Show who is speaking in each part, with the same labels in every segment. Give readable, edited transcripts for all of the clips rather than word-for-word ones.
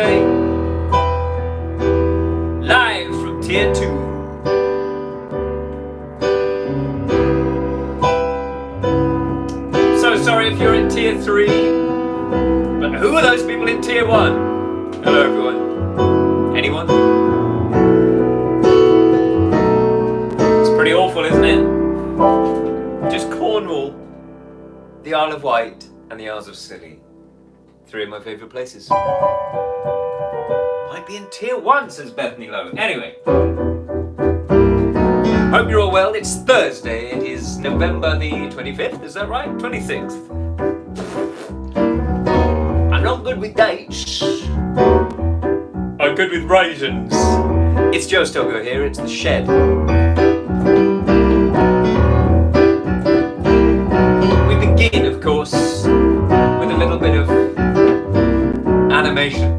Speaker 1: Thursday, live from Tier 2. So sorry if you're in Tier 3, but who are those people in Tier 1? Hello everyone. Anyone? It's pretty awful, isn't it? Just Cornwall, the Isle of Wight, and the Isles of Scilly. 3 of my favourite places. Might be in Tier 1, says Bethany Lowe. Anyway. Hope you're all well. It's Thursday. It is November the 25th. Is that right? 26th. I'm not good with dates. I'm good with raisins. It's Joe Stilgoe here. It's The Shed. We begin, of course, with a little bit of animation.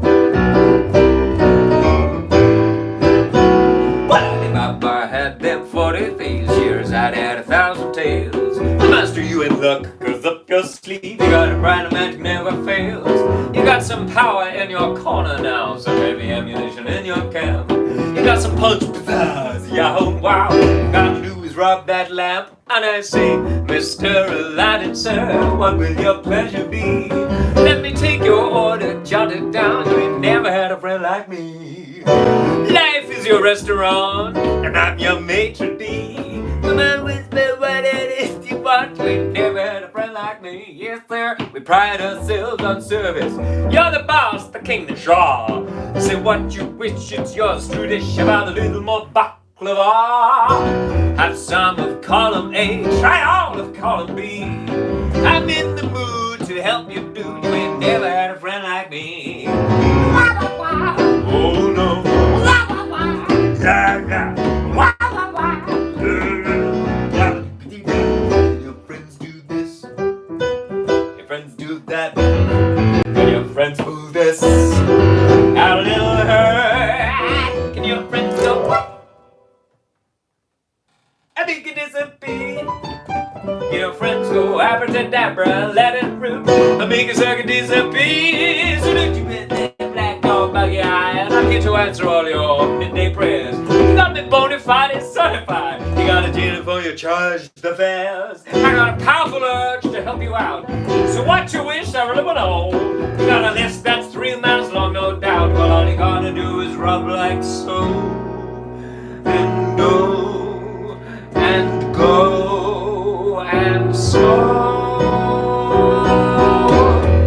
Speaker 1: Well, I live I had them 40 thieves, years I'd had 1,000 tales. Master, you in luck, cause up your sleeve you got a bright magic never fails. You got some power in your corner now, some heavy ammunition in your camp. You got some punch pizzazz, yahoo, wow. You gotta do is rub that lamp. And I say, Mr. Aladdin, sir, what will your pleasure be? Let me take your order, jot it down. You ain't never had a friend like me. Life is your restaurant, and I'm your maitre d'. Come on, whisper what it is you want. You ain't never had a friend like me. Yes, sir, we pride ourselves on service. You're the boss, the king, the shaw. Say what you wish, it's yours. True dish about a little more baklava. Have some of column A, try all of column B. I'm in the mood to help you, dude. You ain't never had a friend like me. Oh no. Yeah, yeah. Your friends do this. Your friends do that. And your friends move this. Out a little hurt. Can your friends go what? I think it disappear. Your friends go abracadabra, let it rip. I make a circuit disappear. So don't you bet that black dog by your eye, and I'm here to answer all your midday prayers. You got me bona fide and certified. You got a deal for your charged affairs. I got a powerful urge to help you out. So what you wish, I really want to know. You got a list that's 3 miles long, no doubt. Well, all you gotta do is rub like so. And go, and go, and so.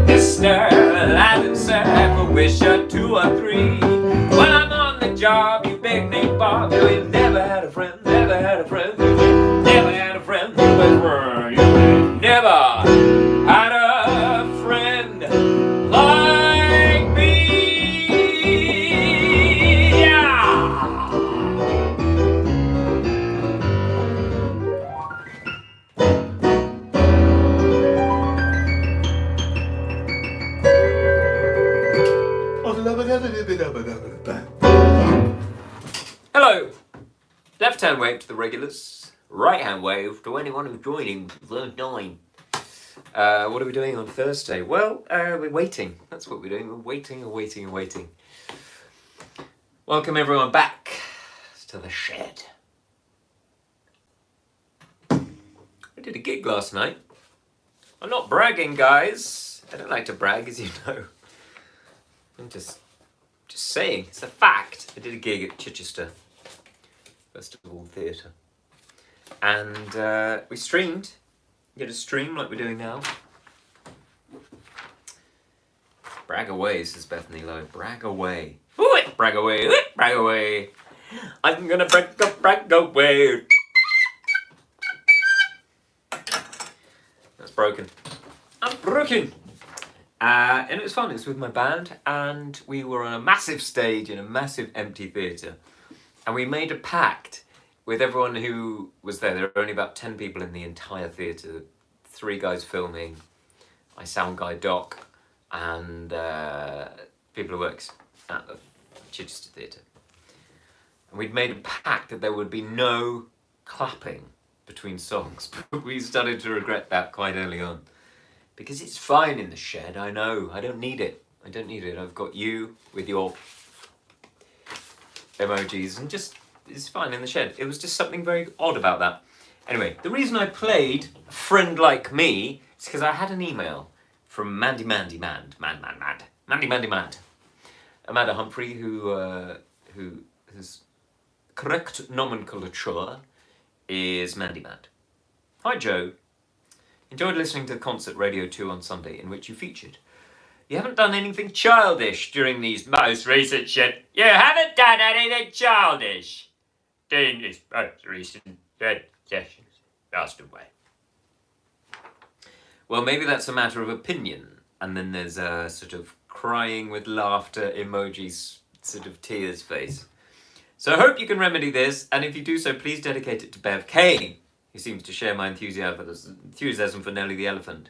Speaker 1: Mr. Aladdin, sir, for wish or 2 or 3. When I'm on the job, you big name Bob. You ain't never had a friend, never had a friend. You ain't never had a friend. You ain't never had a friend like me. Yeah. Hello. Left hand wave to the regulars. Right hand wave to anyone who's joining for the first time. What are we doing on Thursday? Well, we're waiting. That's what we're doing. We're waiting and waiting and waiting. Welcome everyone back to the shed. I did a gig last night. I'm not bragging, guys. I don't like to brag, as you know. I'm just saying. It's a fact. I did a gig at Chichester Festival Theatre. And we streamed. You get a stream like we're doing now. Brag away, says Bethany Lowe. Brag away. Ooh, brag away. Ooh, brag away. I'm gonna brag away. That's broken. I'm broken. And it was fun. It was with my band, and we were on a massive stage in a massive empty theatre. And we made a pact with everyone who was there. There were only about 10 people in the entire theatre. 3 guys filming, my sound guy Doc, and people who works at the Chichester Theatre. And we'd made a pact that there would be no clapping between songs, but we started to regret that quite early on. Because it's fine in the shed, I know, I don't need it. I don't need it. I've got you with your emojis, and just, it's fine in the shed. It was just something very odd about that. Anyway, the reason I played A Friend Like Me is because I had an email from Mandy Amanda Humphrey, whose correct nomenclature is Mandy Mand. Hi Joe. Enjoyed listening to the concert Radio 2 on Sunday, in which you featured. You haven't done anything childish during these most recent shed. You haven't done anything childish during these most recent shed sessions. Passed away. Well, maybe that's a matter of opinion. And then there's a sort of crying with laughter emojis, sort of tears face. So I hope you can remedy this, and if you do so, please dedicate it to Bev Kane, who seems to share my enthusiasm for Nelly the Elephant.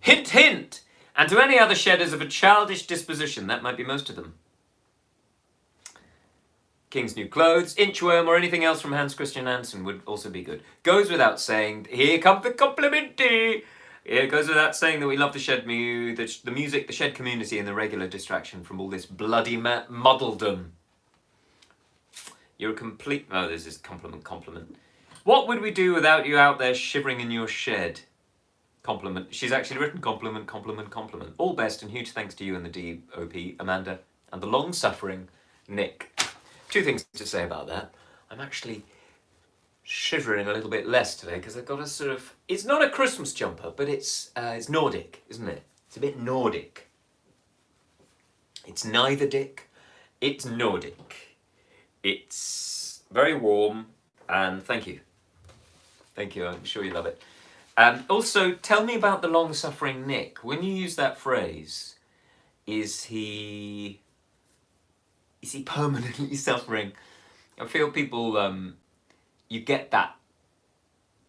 Speaker 1: Hint, hint! And to any other shedders of a childish disposition, that might be most of them. King's New Clothes, Inchworm, or anything else from Hans Christian Andersen would also be good. Goes without saying, here comes the complimentary! It goes without saying that we love the shed the music, the shed community, and the regular distraction from all this bloody muddledom. You're a complete... Oh, this is compliment. What would we do without you out there shivering in your shed? Compliment. She's actually written compliment. All best, and huge thanks to you and the DOP, Amanda, and the long-suffering Nick. Two things to say about that. I'm actually shivering a little bit less today because I've got a sort of... It's not a Christmas jumper, but it's Nordic, isn't it? It's a bit Nordic. It's neither Dick, it's Nordic. It's very warm, and thank you. Thank you, I'm sure you love it. Also, tell me about the long-suffering Nick. When you use that phrase, is he permanently suffering? I feel people... you get that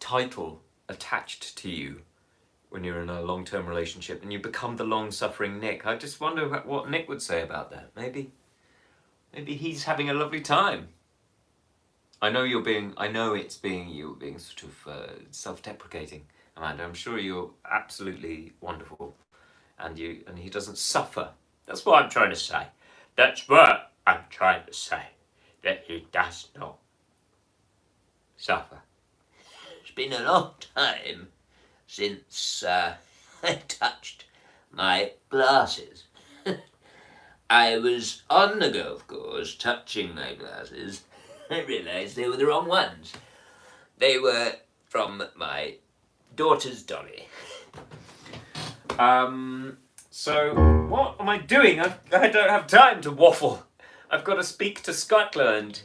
Speaker 1: title attached to you when you're in a long-term relationship, and you become the long-suffering Nick. I just wonder what Nick would say about that. Maybe he's having a lovely time. I know you're being sort of self-deprecating, Amanda. I'm sure you're absolutely wonderful, and he doesn't suffer. That's what I'm trying to say. That's what I'm trying to say. That he does not suffer. It's been a long time since I touched my glasses. I was on the golf course touching my glasses. I realised they were the wrong ones. They were from my daughter's dolly. So what am I doing? I don't have time to waffle. I've got to speak to Scotland.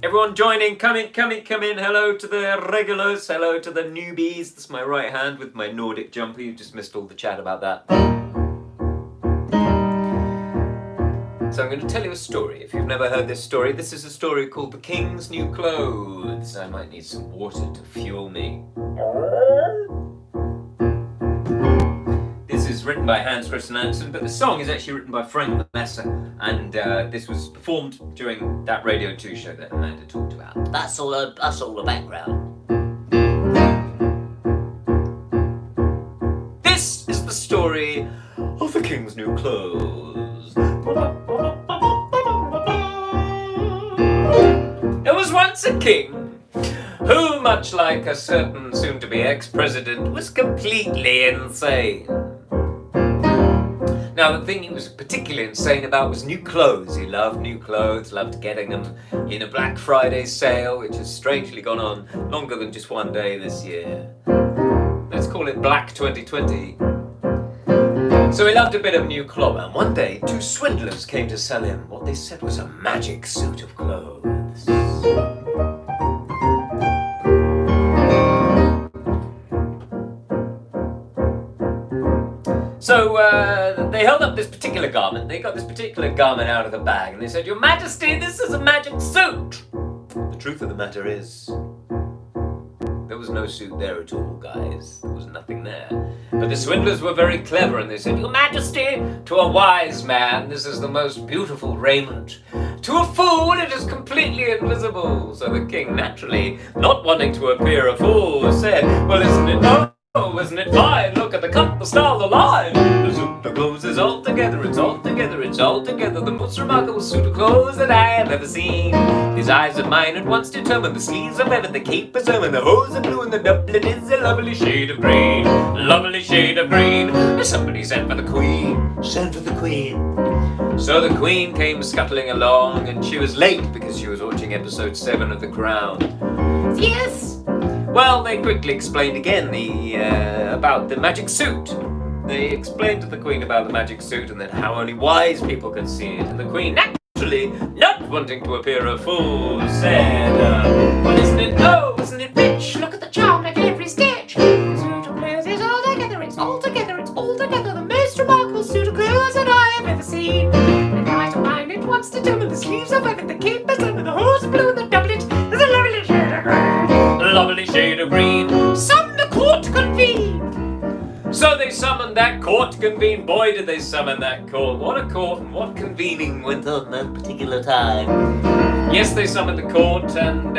Speaker 1: Everyone join in, come in. Hello to the regulars, hello to the newbies. This is my right hand with my Nordic jumper. You just missed all the chat about that. So I'm going to tell you a story. If you've never heard this story, this is a story called The King's New Clothes. I might need some water to fuel me. This is written by Hans Christian Andersen, but the song is actually written by Frank Messer, and this was performed during that Radio 2 show that Amanda talked about. That's all the background. This is the story of the King's New Clothes. There was once a king who, much like a certain soon-to-be ex-president, was completely insane. Now, the thing he was particularly insane about was new clothes. He loved new clothes, loved getting them in a Black Friday sale, which has strangely gone on longer than just one day this year. Let's call it Black 2020. So he loved a bit of new clothes, and one day, two swindlers came to sell him what they said was a magic suit of clothes. So they held up this particular garment. They got this particular garment out of the bag, and they said, "Your Majesty, this is a magic suit." The truth of the matter is, there was no suit there at all, guys. There was nothing there. But the swindlers were very clever, and they said, "Your Majesty, to a wise man, this is the most beautiful raiment To a fool, it is completely invisible. So the king, naturally, not wanting to appear a fool, said, well, isn't it isn't it fine? Look at the cut, the style, the line. The suit of clothes is all together, it's all together, it's all together. The most remarkable suit of clothes that I have ever seen. His eyes of mine at once determined, the sleeves are velvet, the cape is ermine, the hose are blue, and the doublet is a lovely shade of green. Lovely shade of green. Somebody sent for the queen. Sent for the queen. So the queen came scuttling along, and she was late because she was watching episode 7 of The Crown. Yes! Well, they quickly explained again about the magic suit. They explained to the queen about the magic suit and that how only wise people could see it. And the queen, naturally, not wanting to appear a fool, said, well, isn't it rich? Look at the charm of every stitch. The suit of clothes is all together, it's all together, it's all together. The most remarkable suit of clothes that I have ever seen. And I don't mind it once determined, the sleeves are velvet, the cape is under, the hose blue, and the doublet is a lovely shade of green. Lovely shade of green. Summon the court to convene. So they summoned that court to convene. Boy, did they summon that court. What a court and what convening went on that particular time. Yes, they summoned the court, and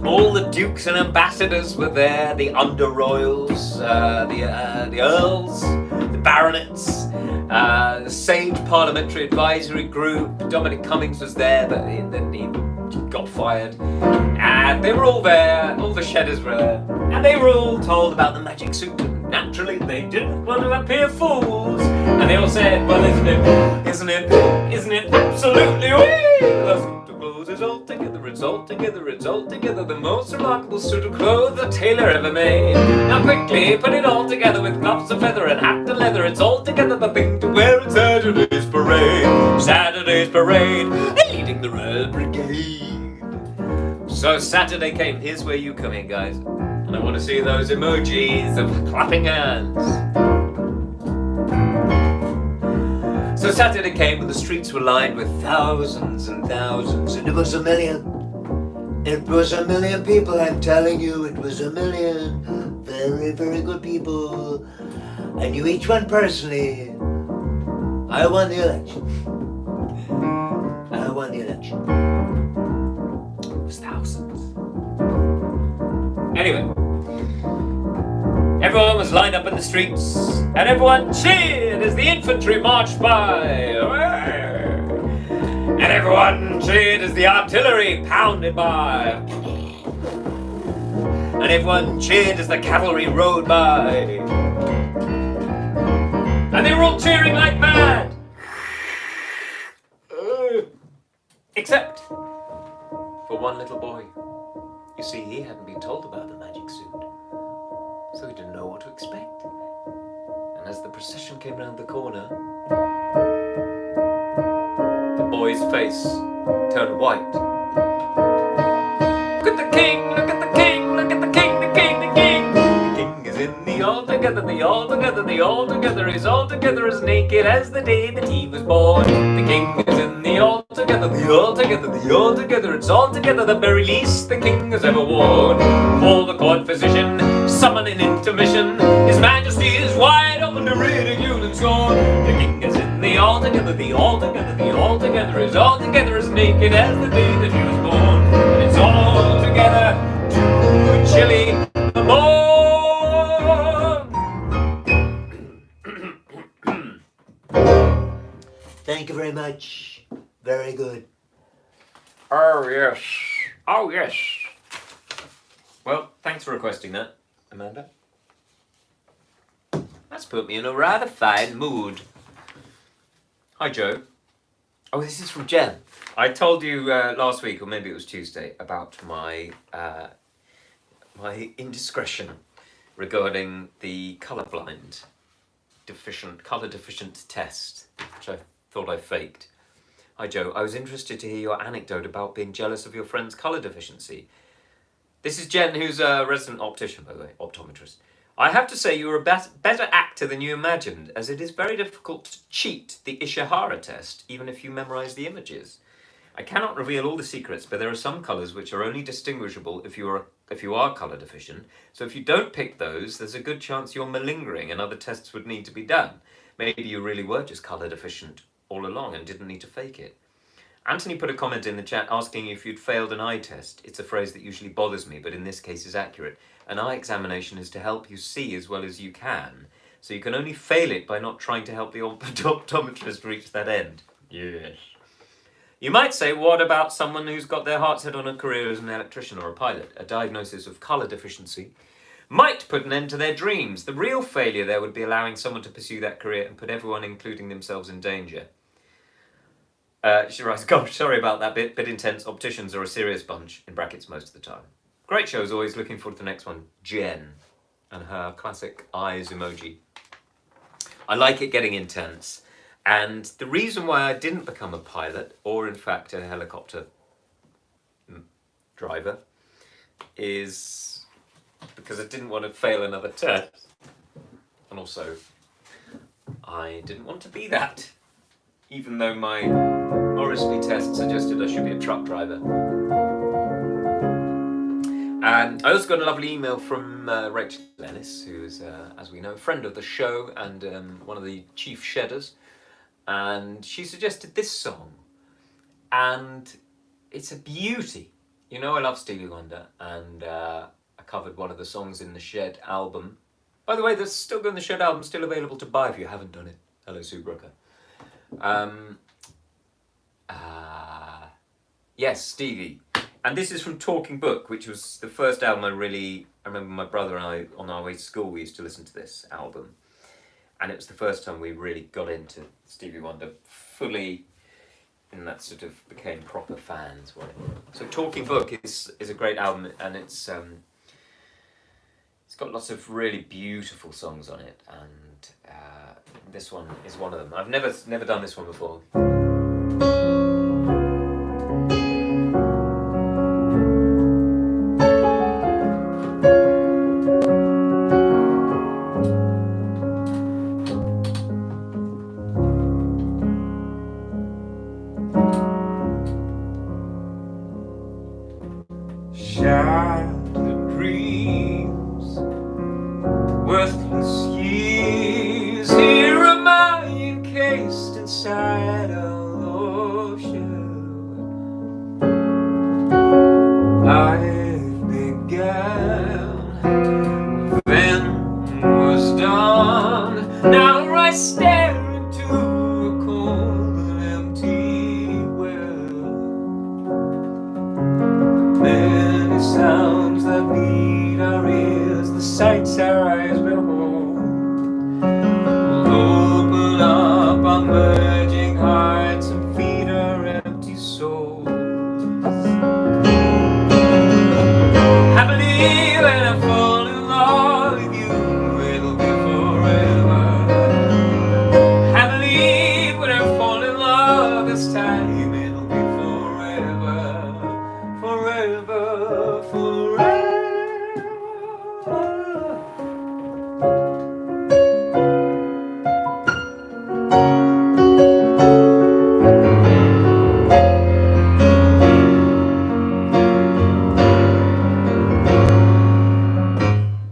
Speaker 1: all the dukes and ambassadors were there. The under-royals, the earls, the baronets, the Sage Parliamentary Advisory Group. Dominic Cummings was there, but then he got fired. And they were all there, all the shedders were there, and they were all told about the magic suit. Naturally, they didn't want to appear fools, and they all said, well, isn't it absolutely wee? The suit of clothes is all together, it's all together, it's all together, the most remarkable suit of clothes a tailor ever made. Now quickly, put it all together with gloves of feather and hat of leather, it's all together, the thing to wear at Saturday's parade. Saturday's parade, leading the Royal Brigade. So Saturday came. Here's where you come in, guys. And I want to see those emojis of clapping hands. So Saturday came and the streets were lined with thousands and thousands. And it was a million. It was a million people, I'm telling you. It was a million. Very, very good people. I knew each one personally. I won the election. I won the election. Thousands. Anyway, everyone was lined up in the streets, and everyone cheered as the infantry marched by. And everyone cheered as the artillery pounded by. And everyone cheered as the cavalry rode by. And they were all cheering like mad. Except for one little boy. You see, he hadn't been told about the magic suit, so he didn't know what to expect. And as the procession came round the corner, the boy's face turned white. Look at the king, look at the king, look at the king, the king, the king. The king is in the altogether, the altogether, the altogether. He's altogether as naked as the day that he was born. The king is in the altogether, the altogether, the altogether. It's altogether the very least the king has ever worn. Call the court physician, summon an intermission. His majesty is wide open to ridicule and scorn. The king is in the altogether, the altogether, the altogether. Is altogether as naked as the day that he was born. And it's altogether too chilly the morn. Thank you very much. Very good. Oh, yes. Oh, yes. Well, thanks for requesting that, Amanda. That's put me in a rather fine mood. Hi, Joe. Oh, this is from Jen. I told you last week, or maybe it was Tuesday, about my indiscretion regarding the colour deficient test, which I thought I faked. Hi Joe, I was interested to hear your anecdote about being jealous of your friend's colour deficiency. This is Jen, who's a resident optician, by the way, optometrist. I have to say you were a better actor than you imagined, as it is very difficult to cheat the Ishihara test, even if you memorise the images. I cannot reveal all the secrets, but there are some colours which are only distinguishable if you are colour deficient, so if you don't pick those, there's a good chance you're malingering and other tests would need to be done. Maybe you really were just colour deficient all along and didn't need to fake it. Anthony put a comment in the chat asking if you'd failed an eye test. It's a phrase that usually bothers me, but in this case is accurate. An eye examination is to help you see as well as you can. So you can only fail it by not trying to help the optometrist reach that end. Yes. You might say, what about someone who's got their heart set on a career as an electrician or a pilot? A diagnosis of colour deficiency might put an end to their dreams. The real failure there would be allowing someone to pursue that career and put everyone, including themselves, in danger. She writes, gosh, sorry about that bit intense. Opticians are a serious bunch, in brackets, most of the time. Great show as always, looking forward to the next one. Jen and her classic eyes emoji. I like it getting intense. And the reason why I didn't become a pilot, or in fact a helicopter driver, is because I didn't want to fail another test. And also, I didn't want to be that. Even though my RSP test suggested I should be a truck driver. And I also got a lovely email from Rachel Ennis, who is, as we know, a friend of the show and one of the chief shedders. And she suggested this song. And it's a beauty. You know I love Stevie Wonder, and I covered one of the songs in the Shed album. By the way, the Stilgoe in the Shed album still available to buy if you haven't done it. Hello, Sue Brooker. Yes, Stevie. And this is from Talking Book, which was the first album I remember my brother and I, on our way to school, we used to listen to this album. And it was the first time we really got into Stevie Wonder fully, and that sort of became proper fans. So Talking Book is a great album, and it's got lots of really beautiful songs on it, and this one is one of them. I've never done this one before. Shattered dreams, worthless years, here am I encased inside an ocean. Life began, then was done, now I stare into a cold and empty well. Many sounds that meet our ears, the sights our eyes behold, will open up our merging hearts and feed our empty souls. I believe when I fall in love with you, it'll be forever. I believe when I fall in love this time, it'll be forever, forever, forever.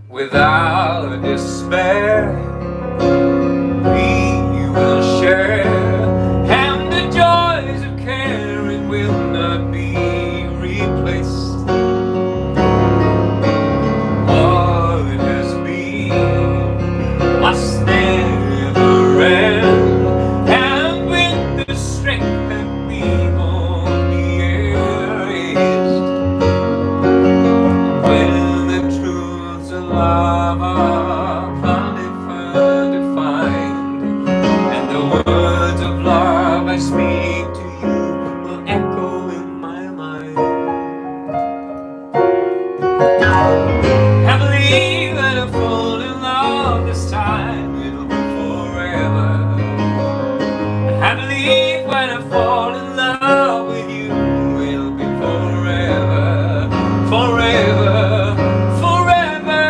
Speaker 1: Without despair, we will share, and the joys of caring will not be replaced. What has been must never end, and with the strength that we won't be erased. When the truths of love are plentifully defined, and the words of love I speak to you will echo in my mind. I believe that I fall in love this time, it'll be forever. I believe when I fall in love with you, it'll be forever, forever, forever.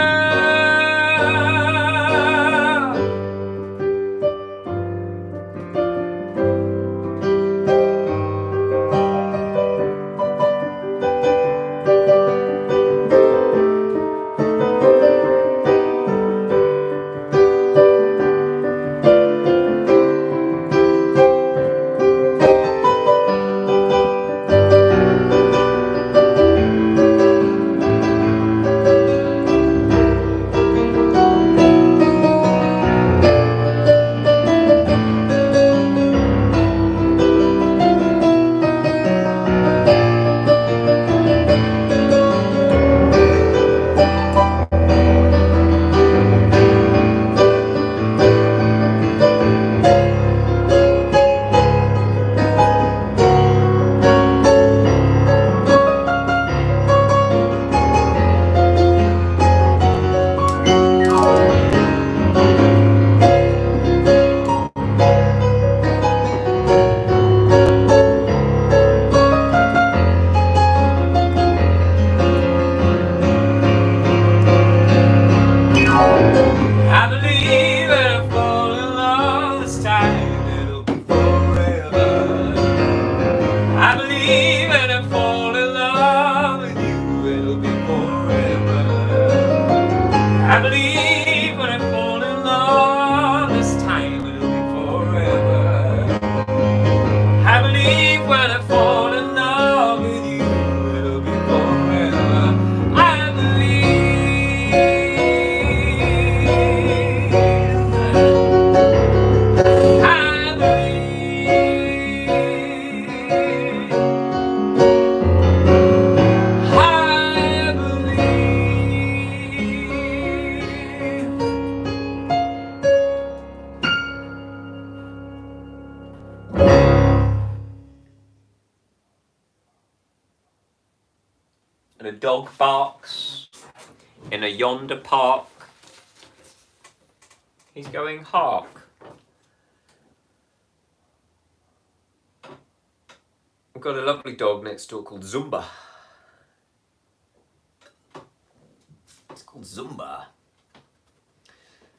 Speaker 1: dog barks in a yonder park. He's going hark. I've got a lovely dog next door called Zumba. It's called Zumba.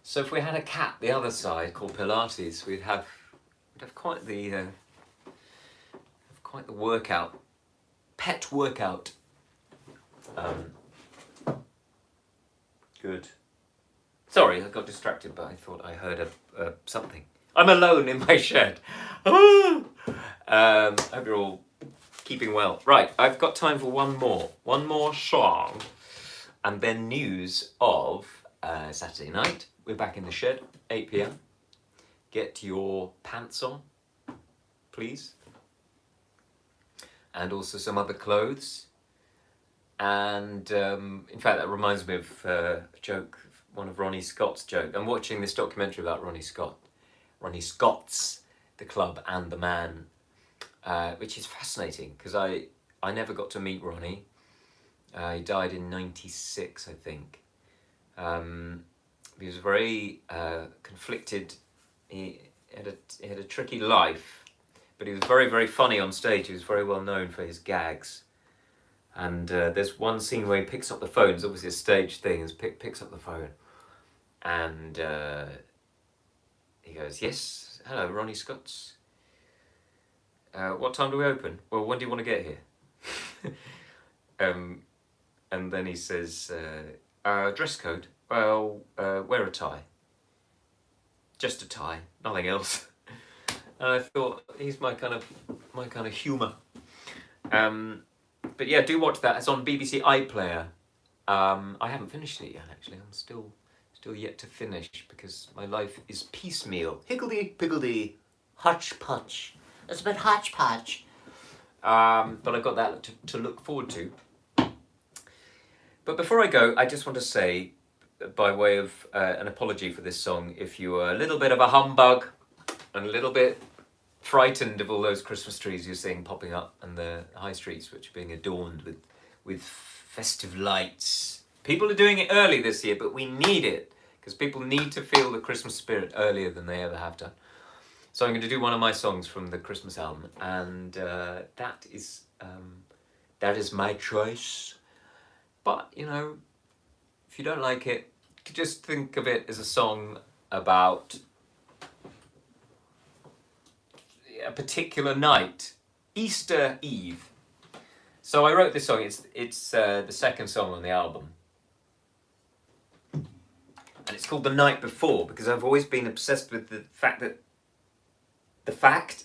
Speaker 1: So if we had a cat the other side called Pilates, we'd have quite the workout, pet workout. Good. Sorry, I got distracted, but I thought I heard something. I'm alone in my shed. Hope you're all keeping well. Right, I've got time for one more song, and then news of Saturday night. We're back in the shed, 8 p.m. Get your pants on, please. And also some other clothes. And in fact, that reminds me of a joke, one of Ronnie Scott's joke. I'm watching this documentary about Ronnie Scott's The Club and the Man, which is fascinating because I never got to meet Ronnie. He died in 96, I think. He was very conflicted. He had a tricky life, but he was very, very funny on stage. He was very well known for his gags. And there's one scene where he picks up the phone. It's obviously a stage thing. He picks up the phone, and he goes, "Yes, hello, Ronnie Scott's. What time do we open? Well, when do you want to get here?" And then he says, "Dress code. Well, wear a tie. Just a tie, nothing else." And I thought he's my kind of humour. But yeah, do watch that. It's on BBC iPlayer. I haven't finished it yet, actually. I'm still yet to finish because my life is piecemeal. Higgledy-piggledy, hodgepodge. It's a bit hodgepodge. But I've got that to look forward to. But before I go, I just want to say, by way of an apology for this song, if you are a little bit of a humbug and a little bit frightened of all those Christmas trees you're seeing popping up and the high streets which are being adorned with festive lights. People are doing it early this year, but we need it because people need to feel the Christmas spirit earlier than they ever have done. So I'm going to do one of my songs from the Christmas album, and that is my choice. But, you know, if you don't like it, just think of it as a song about a particular night, Easter Eve. So I wrote this song. It's the second song on the album, and it's called "The Night Before" because I've always been obsessed with the fact that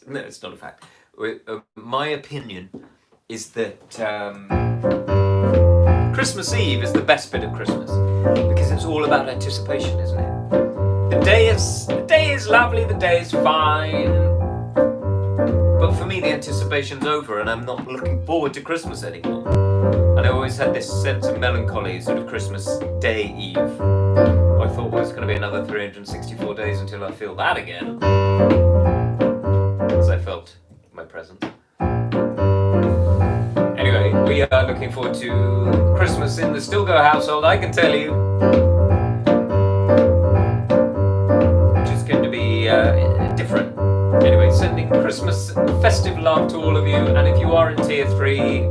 Speaker 1: no, it's not a fact. My opinion is that Christmas Eve is the best bit of Christmas because it's all about anticipation, isn't it? The day is lovely. The day is fine. But for me, the anticipation's over and I'm not looking forward to Christmas anymore. And I always had this sense of melancholy, sort of Christmas Day Eve. I thought, well, it's going to be another 364 days until I feel that again. As I felt my present. Anyway, we are looking forward to Christmas in the Stilgoe household, I can tell you. Which is going to be different. Anyway, sending Christmas festive love to all of you, and if you are in Tier 3,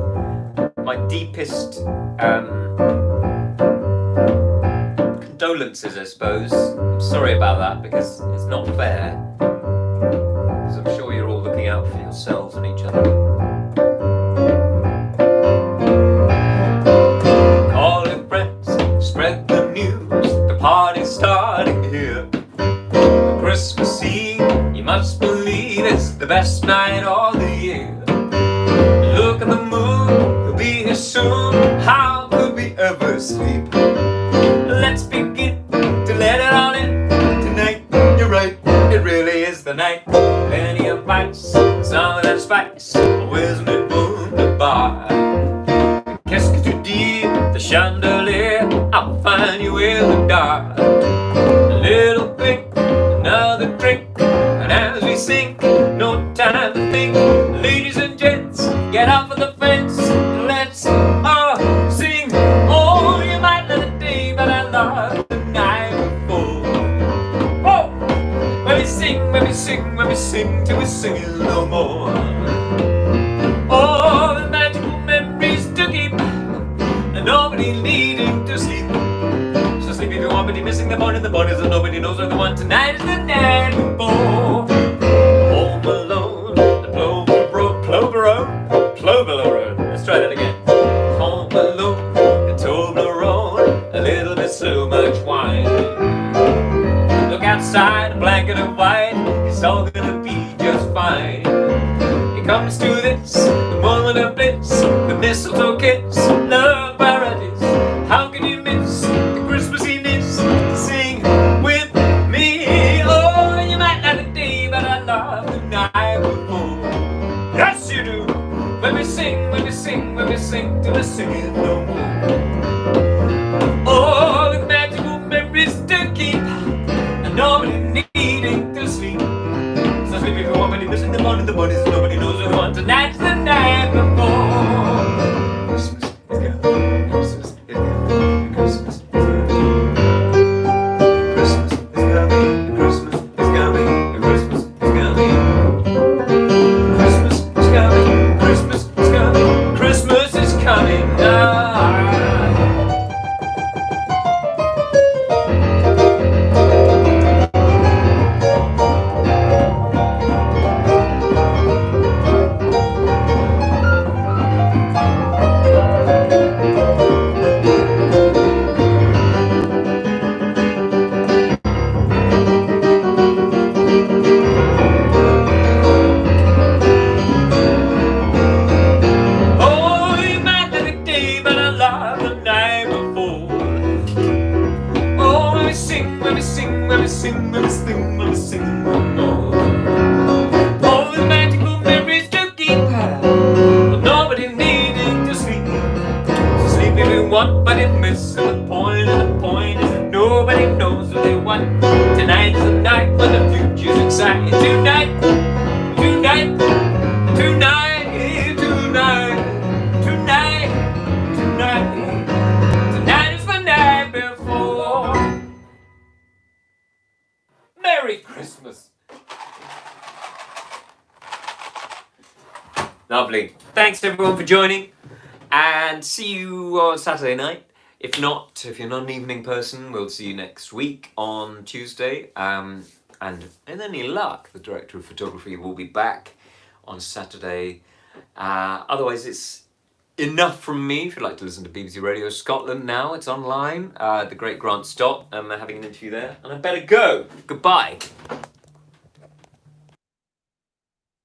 Speaker 1: my deepest condolences, I suppose. I'm sorry about that, because it's not fair. Because I'm sure you're all looking out for yourselves and each other. Call your friends, spread the news, the party's starting here. Christmas Eve, you must believe it's the best night all the year. Look at the moon, he'll be here soon. How could we ever sleep? Let's begin to let it all in tonight. You're right, it really is the night. Plenty of ice, some of that spice. Isn't it wunderbar? Qu'est-ce que tu dis? The chandelier, I'll find you in the dark. A little pink, another drink, and as we sing, no time to think. Ladies and gents, get off of the fence, let's all sing love the night before. Oh! When we sing, till we're singing no more. Oh, the magical memories to keep, and nobody needing to sleep. So sleep if you want, but you're missing the point, and the point is that nobody knows what they want. Tonight is the night before. Home alone, the Plovero. Let's try that again. Home alone, the Toblerone, a little bit so much wine. Look outside, a blanket of white, it's all gonna be just fine. It comes to this, the moment of bliss, the mistletoe kiss, love paradise. How can you miss the Christmassiness? Sing with me. Oh, you might not the day, but I love the night before. Yes, you do. When we sing, till we're singing no more. Oh, the magical memories to keep, and nobody needing to sleep. So sleep if you want, but you're missing the morning is nobody knows what they want. Tonight's the night before. Christmas is coming, Christmas is coming, Christmas is coming. Christmas is coming, Christmas is coming, Christmas is coming. Christmas is coming, Christmas is coming, Christmas is coming now. When we sing no more. All the magical memories to keep, but nobody needing to sleep. So sleep if you want, but it misses the point, and the point is that nobody knows what they want. Tonight is the night when the future's exciting. Tonight, tonight, tonight, tonight, tonight, tonight. Tonight is the night before. Merry Christmas! Lovely. Thanks everyone for joining, and see you on Saturday night. If not, if you're not an evening person, we'll see you next week on Tuesday. And in any luck, the director of photography will be back on Saturday. Otherwise, it's enough from me. If you'd like to listen to BBC Radio Scotland now, it's online. The great Grant Stott, having an interview there. And I better go. Goodbye.